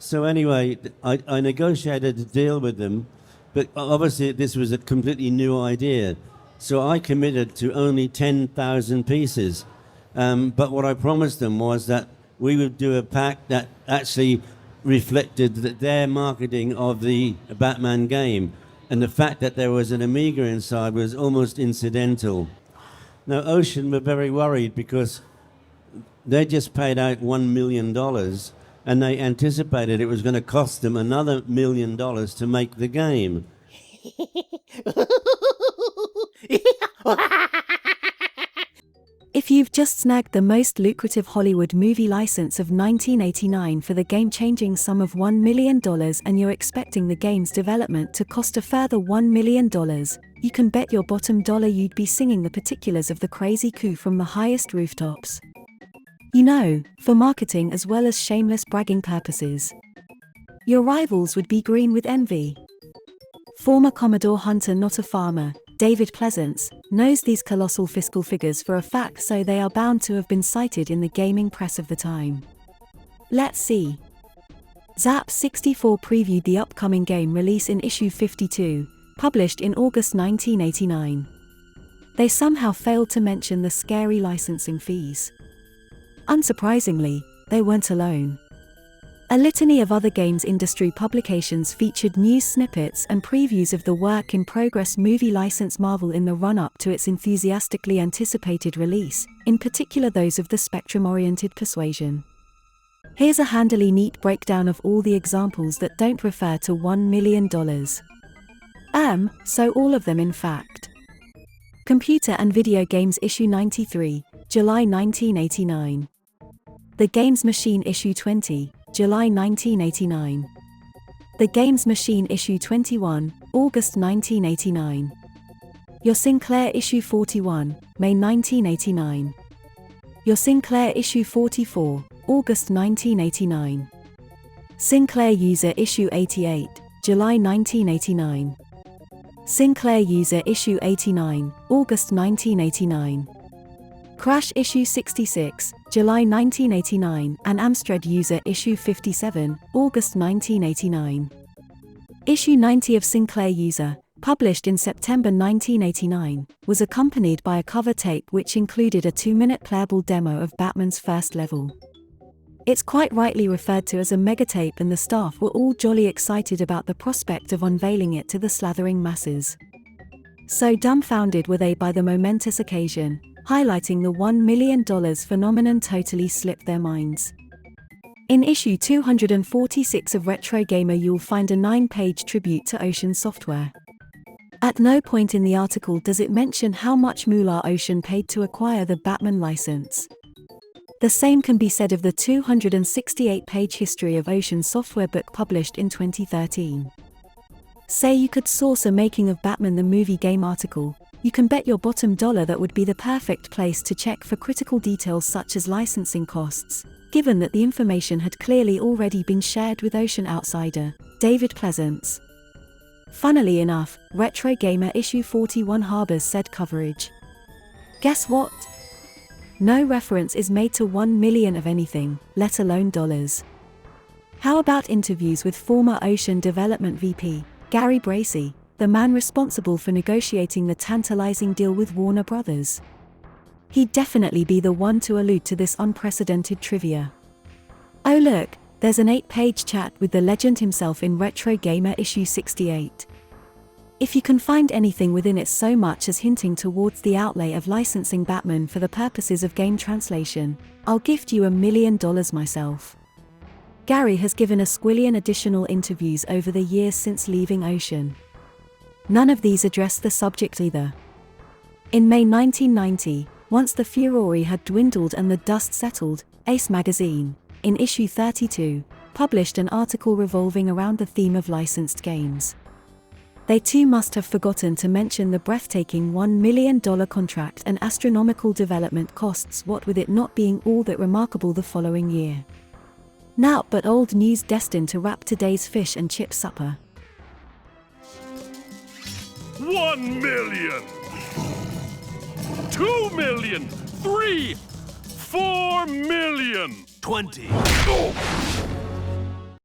So anyway, I negotiated a deal with them, but obviously this was a completely new idea. So I committed to only 10,000 pieces. But what I promised them was that we would do a pack that actually reflected their marketing of the Batman game. And the fact that there was an Amiga inside was almost incidental. Now, Ocean were very worried because they just paid out $1 million and they anticipated it was going to cost them another $1 million to make the game. If you've just snagged the most lucrative Hollywood movie license of 1989 for the game-changing sum of $1 million and you're expecting the game's development to cost a further $1 million, you can bet your bottom dollar you'd be singing the particulars of the crazy coup from the highest rooftops. You know, for marketing as well as shameless bragging purposes. Your rivals would be green with envy. Former Commodore Hunter Not a Farmer, David Pleasance, knows these colossal fiscal figures for a fact, so they are bound to have been cited in the gaming press of the time. Let's see. Zap 64 previewed the upcoming game release in issue 52, published in August 1989. They somehow failed to mention the scary licensing fees. Unsurprisingly, they weren't alone. A litany of other games industry publications featured news snippets and previews of the work-in-progress movie license Marvel in the run-up to its enthusiastically anticipated release, in particular those of the Spectrum-oriented Persuasion. Here's a handily neat breakdown of all the examples that don't refer to $1 million. So all of them in fact. Computer and Video Games Issue 93, July 1989. The Games Machine Issue 20, July 1989. The Games Machine Issue 21, August 1989. Your Sinclair Issue 41, May 1989. Your Sinclair Issue 44, August 1989. Sinclair User Issue 88, July 1989. Sinclair User Issue 89, August 1989. Crash Issue 66, July 1989, and Amstrad User Issue 57, August 1989. Issue 90 of Sinclair User, published in September 1989, was accompanied by a cover tape which included a 2-minute playable demo of Batman's first level. It's quite rightly referred to as a megatape, and the staff were all jolly excited about the prospect of unveiling it to the slathering masses. So dumbfounded were they by the momentous occasion, highlighting the $1 million phenomenon totally slipped their minds. In issue 246 of Retro Gamer you'll find a 9-page tribute to Ocean Software. At no point in the article does it mention how much moolah Ocean paid to acquire the Batman license. The same can be said of the 268-page history of Ocean Software book published in 2013. Say you could source a Making of Batman the Movie Game article, you can bet your bottom dollar that would be the perfect place to check for critical details such as licensing costs, given that the information had clearly already been shared with Ocean outsider, David Pleasance. Funnily enough, Retro Gamer issue 41 harbors said coverage. Guess what? No reference is made to 1 million of anything, let alone dollars. How about interviews with former Ocean Development VP, Gary Bracey, the man responsible for negotiating the tantalizing deal with Warner Brothers? He'd definitely be the one to allude to this unprecedented trivia. Oh look, there's an 8-page chat with the legend himself in Retro Gamer issue 68. If you can find anything within it so much as hinting towards the outlay of licensing Batman for the purposes of game translation, I'll gift you $1 million myself. Gary has given a squillion additional interviews over the years since leaving Ocean. None of these address the subject either. In May 1990, once the furore had dwindled and the dust settled, Ace magazine, in issue 32, published an article revolving around the theme of licensed games. They too must have forgotten to mention the breathtaking $1 million contract and astronomical development costs, what with it not being all that remarkable the following year. Now but old news destined to wrap today's fish and chip supper. 1 million! 2 million! 3! 4 million! 20.